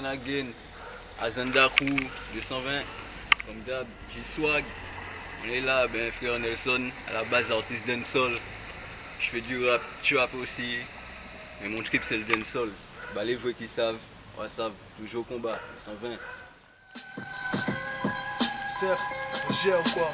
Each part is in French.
Again, Azanda Crew 220, comme d'hab, j'ai swag. On est là, ben frère Nelson, à la base artiste dancehall. Je fais du rap, trap aussi. Mais mon trip c'est le dancehall. Bah les vrais qui savent, on savent, toujours au combat, 120. Step, j'ai ou quoi?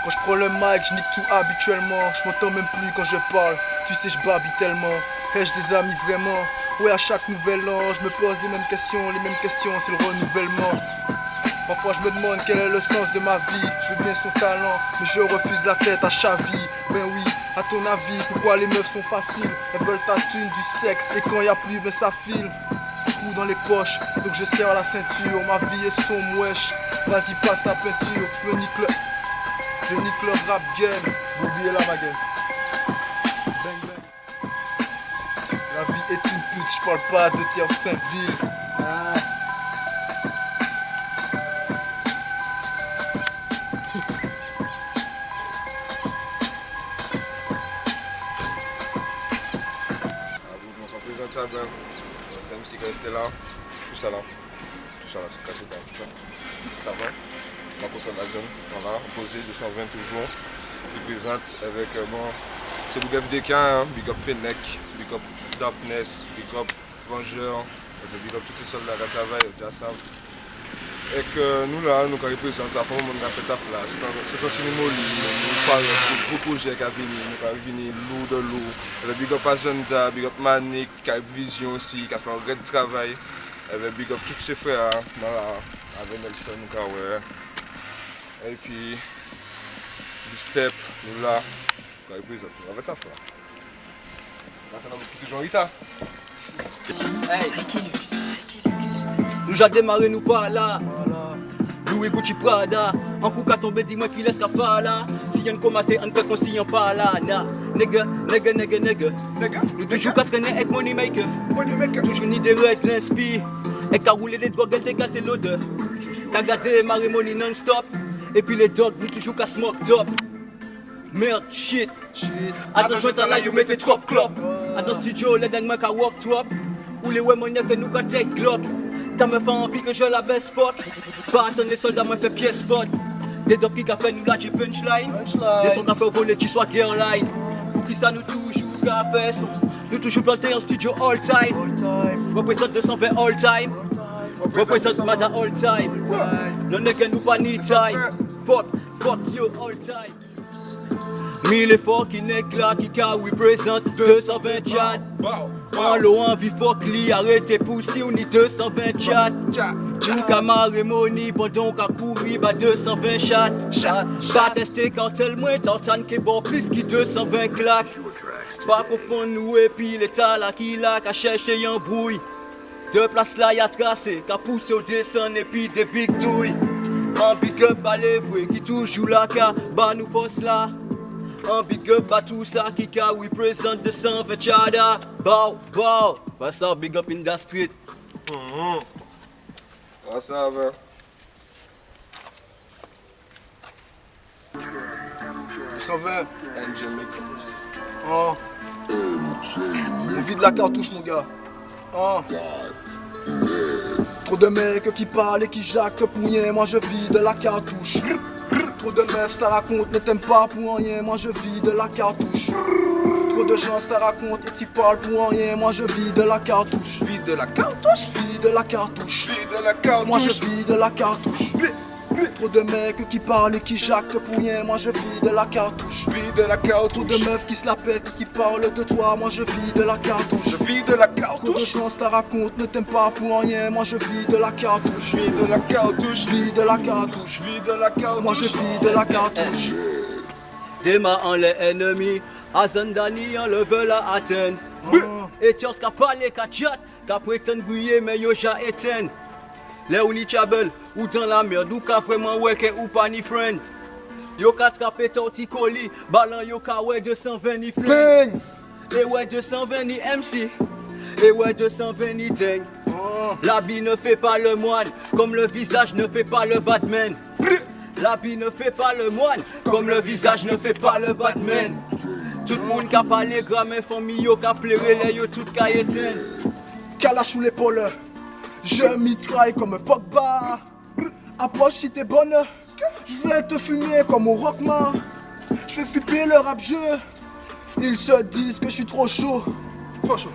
Quand je prends le mic, je nique tout habituellement. Je m'entends même plus quand je parle. Tu sais, je babille tellement. Ai-je des amis vraiment? Ouais, à chaque nouvel an, je me pose les mêmes questions, c'est le renouvellement. Parfois je me demande quel est le sens de ma vie. Je veux bien son talent, mais je refuse la tête à Chavi. Ben oui, à ton avis, pourquoi les meufs sont faciles? Elles veulent ta thune, du sexe, et quand y a plus, ben ça file. Trou dans les poches, donc je serre la ceinture. Ma vie est sombre, wesh. Vas-y, passe la peinture, je nique le rap game. Oubliez la ma gueule. Bang bang. La vie est une pute, je parle pas de Terre Saint-Ville. Ça ben, c'est MC qui est resté là, tout ça, tout caché dans tout ça. C'est avant, ma contre la zone, voilà, opposé 220 toujours. Je présente avec, bon, c'est Big Up Dequin, hein, Big Up Fennec, Big Up Darkness, Big Up Vengeur, Big Up tous ces soldats qui travaillent, déjà savent. Et que nous là, nous représentons ça, on a fait ça là. C'est un cinéma nous parlons de beaucoup de projets qui viennent, nous venir lourd de lourd. Le Big Up Azenda, Big Up Manic, qui a Vision aussi, qui a fait un vrai travail. Et Big Up tous ses frères, voilà, avec Nelson, nous et puis, du Step, nous là, nous représentons, on va faire ça. Maintenant, nous toujours Rita. Hey. Nous j'ai démarré nous par là. Louis Gucci Prada. En coup qu'à tomber, dis-moi qui laisse qu'à faire là. Si y'en commaté, on fait qu'on s'y en pas là. Nah, nigga. Nous toujours qu'à traîner avec Money Maker. Toujours ni des règles, l'inspire. Et qu'à rouler des drogues, elle dégâte l'odeur. Qu'à garder Marie Money non-stop. Et puis les dogs, nous toujours qu'à smoke top. Merde, shit. Attention, t'as là, you mettez trop club. À ton studio, les dingues, qu'à walk trop. Ou les ouais, money que nous qu'à take Glock. T'as me fait envie que je la baisse fuck. Pas attendre les soldats, moi fait pièce fuck. Des dogs qui fait nous là j'ai punchline. Des sons qu'a fait voler qui soit gearline. Pour qui ça nous toujours qu'a fait son. Nous toujours planté en studio all time. Représente 220 all time. Représente Mada all time. Non n'est que nous pas ni time. Fuck you all time. Mille efforts qui n'est que là, qui représente 220 chats. En l'eau, en vie, fuck li, arrêtez poussi, on y 220 chats. Nous qu'à Marémonie, pendant qu'à courir, bah 220 chats. Pas tester cartel, moins tartane qui bon plus qui 220 claques. Pas confondre nous et puis l'état là qui là, qu'à chercher un brouille. Deux places là, y'a tracé, qu'à pousser au descend et puis des big douilles. En big up à l'evre, qui toujours là, qu'à bah nous force là. Un big up à tout ça qui can represent the 220 chada. Bow. What's up, big up in that street? What's up, man? 220. Angelic. On vide la cartouche, mon gars. Trop de mecs qui parlent et qui jacquent pour rien. Moi je vis de la cartouche. Trop de meufs, ça raconte, ne t'aime pas pour rien, moi je vis de la cartouche. Trop de gens, ça raconte et tu parles pour rien, moi je vis de la cartouche. Vis de la cartouche, vis de la cartouche. Vis de la cartouche. Moi je vis de la cartouche. Trop de mecs qui parlent et qui jacquent pour rien, moi je vis de la cartouche. Vis de la cartouche. Trop de meufs qui se la pètent et qui parlent de toi, moi je vis de la cartouche. Je vis de la cartouche. Trop de gens, ça raconte, ne t'aime pas pour rien, moi je vis de la cartouche. Vis de la cartouche. Vis de la cartouche. Vis de la cartouche. Moi je vis de la cartouche. Dema en les ennemis, Azandani en le veut la atteindre. Et tiens, qu'a parlé, qu'a chat, qu'a prétend briller, mais yo ja éteint. Les ou ni chabel, ou dans la merde, ou qu'a vraiment weke ou pas ni friend. Yo qu'a trappé ton petit colis, balan yo qu'a ouais 220 ni fling. Et ouais 220 ni MC, et ouais 220 ni ding. L'habit ne fait pas le moine, comme le visage ne fait pas le Batman. L'habit ne fait pas le moine, comme le visage ne fait pas le Batman. Tout le monde qui a parlé grand, mais famille qui a pleuré, les yo tout qui éteint. Kalash sous l'épaule, je mitraille comme Pogba. Approche si t'es bonne, je vais te fumer comme au Rockman. Je fais flipper le rap-jeu, ils se disent que je suis trop chaud.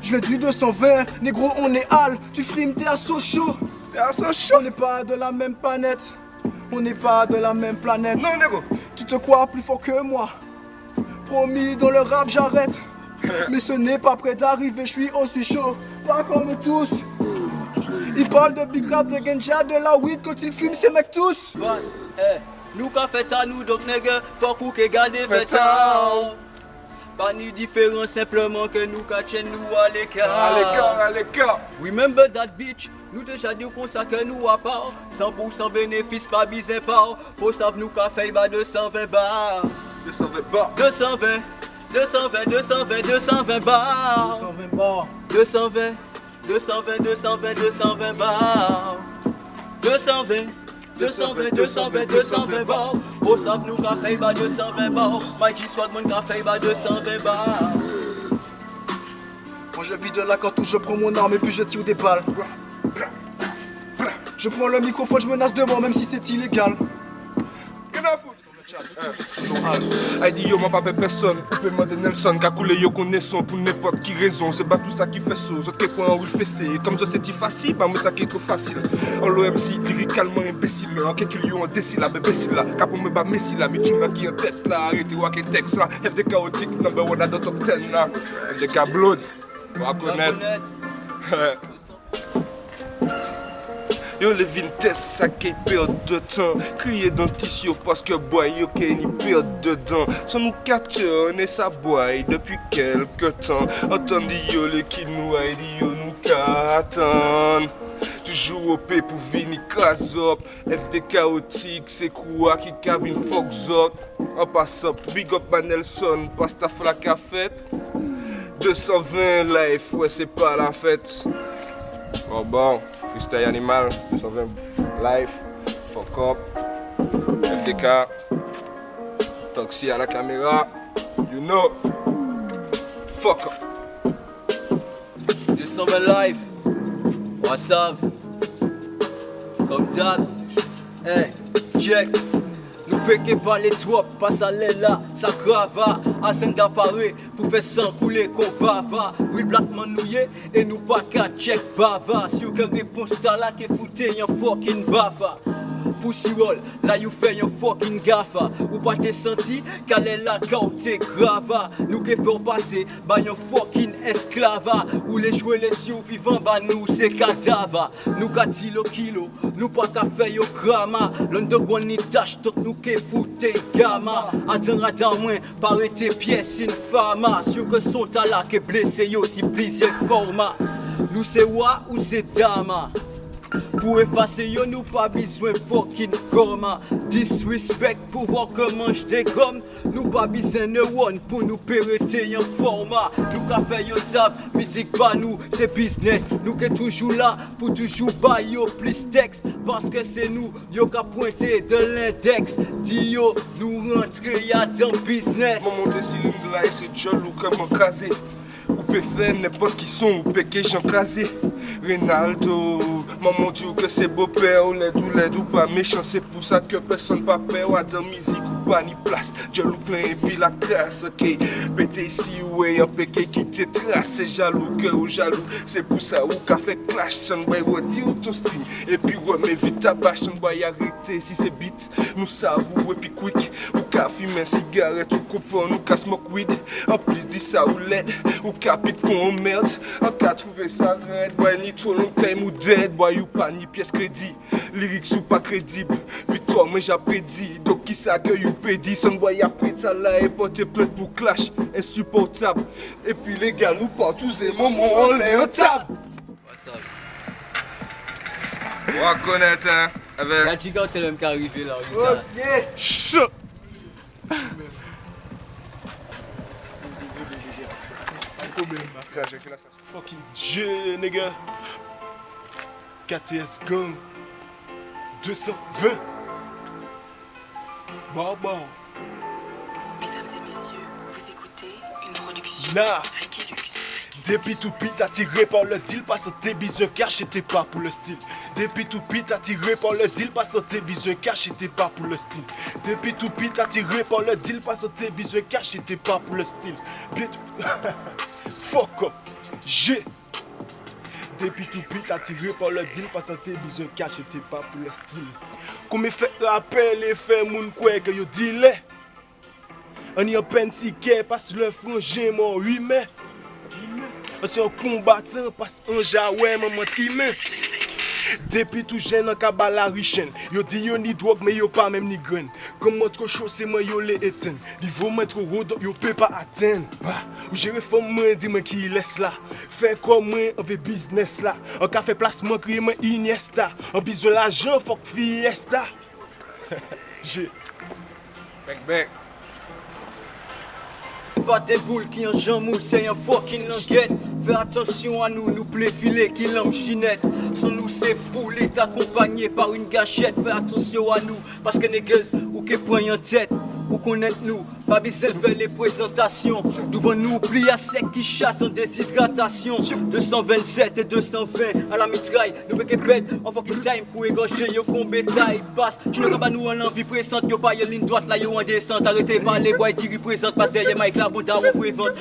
Je vais du 220, négro on est hal, tu frimes t'es à Sochaux. On n'est pas de la même planète, on n'est pas de la même planète. Non, négro. Tu te crois plus fort que moi, promis dans le rap j'arrête. Mais ce n'est pas prêt d'arriver, je suis aussi chaud, pas comme tous. Ils parlent de big rap, de ganja, de la weed quand ils fument ces mecs tous. Boss, nous qu'a fait à nous, donc nègre, faut qu'on garde fait à. Pas ni différent, simplement que nous catchons nous à l'écart. À l'écart. Remember that bitch, nous déjà dit qu'on ça que nous à part. 100% bénéfice, pas bizarre part. Faut savoir nous qu'a fait 220 bars. 220 bars. 220, 220, 220, 220 bars. 120 bars. 220, 220, 220, 220 bars. 220. 220, 220, 220 bars. Faut savoir nous qu'a fait 220 bars. Mikey Swagman qu'a fait 220 bars. Moi je vis de la quand où je prends mon arme et puis je tire des balles. Je prends le microphone, je menace de mort même si c'est illégal. Aïe dit yo, m'a pas fait personne. On peut demander Nelson, qu'a coulé yo connaissons pour n'importe qui raison. C'est pas tout ça qui fait ça. Autres qui point en roule fessé. Comme ça c'est facile, pas moi ça qui est trop facile. En l'OMC, lyricalement imbécile. En quelques lieux en décilable, imbécile là. Cap on me bat Messi là, mais tu m'as qui en tête là. Arrêtez ou qui texte là. FD chaotique, number one à dans top 10 là. FDK blood. On va connaître. Yo les vintes ça qui perd de temps. Crier dans tissu parce que boy yo qui ni perd dedans. Sans nous capture et ça boy depuis quelque temps. Entendez yo les qui nous a dit yo nous qu'attendent. Toujours au P pour venir case up. FD chaotique c'est quoi qui cave une fox up. En passant big up à Nelson parce ta la café. 220 life ouais c'est pas la fête. Oh bon. Freestyle animal, 220 live, fuck up, FDK, Toxi à la caméra, you know, fuck up. 220 live, what's up? Comme d'hab, hey, check. Nous péquons pas les trop, pas ça l'est là, ça grava. Assez d'appareil pour faire sang couler qu'on bava. Oui, blackman nouillé et nous pas qu'à check bava. Si aucune réponse t'as là qui fouté un fucking bava. Pussy roll, là you fait un fucking gaffa. Ou pas t'es senti qu'elle est là quand t'es grava. Nous qui faisons passer, bah un fucking esclava. Ou les jouer les survivants, bah nous c'est cadavre. Nous gâtis le kilo, nous pas qu'à faire yo grama. L'underground ni tâche, donc nous qui fouté gamma. Attends moins, paraît tes pièces infama. Sûr que son talent qui blessé yo si plusieurs formats. Nous c'est wa ou c'est dama. Pour effacer yo nous pas besoin fucking gomme. Disrespect pour voir comment j'dé gomme. Nous pas besoin de one pour nous péréter un format. Nous qu'a fait yo savent, musique pas nous, c'est business. Nous qui toujours là pour toujours ba yo plus texte. Parce que c'est nous, yo qu'a pointé de l'index. Dis yo, nous rentrer y'a dans business. Mon monté sur une là et c'est jaloux comme un casé. Ou peut faire n'importe qui sont, ou peut que j'en casé. Ronaldo, maman dit que c'est beau-père, ou l'aide ou pas méchant, c'est pour ça que personne pas peur, ou dans musique ou pas ni place. Dieu nous plein et puis la classe, ok. Pété ici, ouais, un péché qui te trace, c'est jaloux, cœur ou jaloux, c'est pour ça ou qu'a fait clash, son boy, ouais, dis ou ton string. Et puis ouais, mais vite ta bâche, son boy, arrêtez si c'est beat, nous savons, et puis quick, ou qu'a fumer un cigarette, ou coupon, ou qu'a smoke weed, en plus dit ça ou l'aide, ou qu'a pit qu'on merde, en qu'a trouvé ça red, boy, ni trop long time ou dead, boy, ou pas ni pièce crédit, lyrics ou pas crédible, victoire, moi j'ai prédit, donc qui ça que you pédit, son boy après ça là, et porter plainte pour clash, insupportable, et puis les gars, nous pas tous ces moments, on les rentable. On va connaître, hein, avec... Y'a Giga t'es même qui arrivé là, Ok. Chaud. Fucking G, nigga. KTS Gang. 220. Bah. Mesdames et messieurs, vous écoutez Nah. Depuis tout petit, attiré par le deal, pas tes bisous cash, c'était pas pour le style. Depuis tout petit, attiré par le deal, pas tes bisous cash, c'était pas pour le style. Depuis tout petit, attiré par le deal, pas tes bisous cash, c'était pas pour le style. Fuck up, j'ai. Depuis tout petit, attiré par le deal, pas tes bisous cash, c'était pas pour le style. Comme fait rappel et fait moun quoi que yo deal. On y a peine si qu'est parce le frangin mon 8 mai. C'est un combattant parce un jaoué maman trimé. Depuis tout jeune en kabala richen. Yo dit yo ni drogue mais yo pas même ni graine. Comme trop chaud c'est moi yo les éteindre. Niveau moi trop haut donc yo peut pas atteindre. Ou j'ai réforme moi dis moi qui laisse là. Fait comme moi avec business là. On ka fait placement crier moi Iniesta. On besoin l'argent fuck fiesta. J'ai Bang. Pas des boules qui en jamou, c'est un fucking languette. Fais attention à nous, nous plaît filet qui l'homme chinette. Sans nous c'est poules est accompagné par une gâchette. Fais attention à nous, parce que négueuse ou qui poigne en tête. Ou connaître nous, pas besoin de faire les présentations. Devant nous, pli à sec qui chatte en déshydratation. 227 et 220 à la mitraille. Nous mettons bête en fucking time pour égorger yo qu'on bétail basse. Tu ne pas nous en envie présente, yo pas yo ligne droite là yo en descente. Arrêtez pas les boys qui représentent, parce que derrière Mike là, bon daron prévente.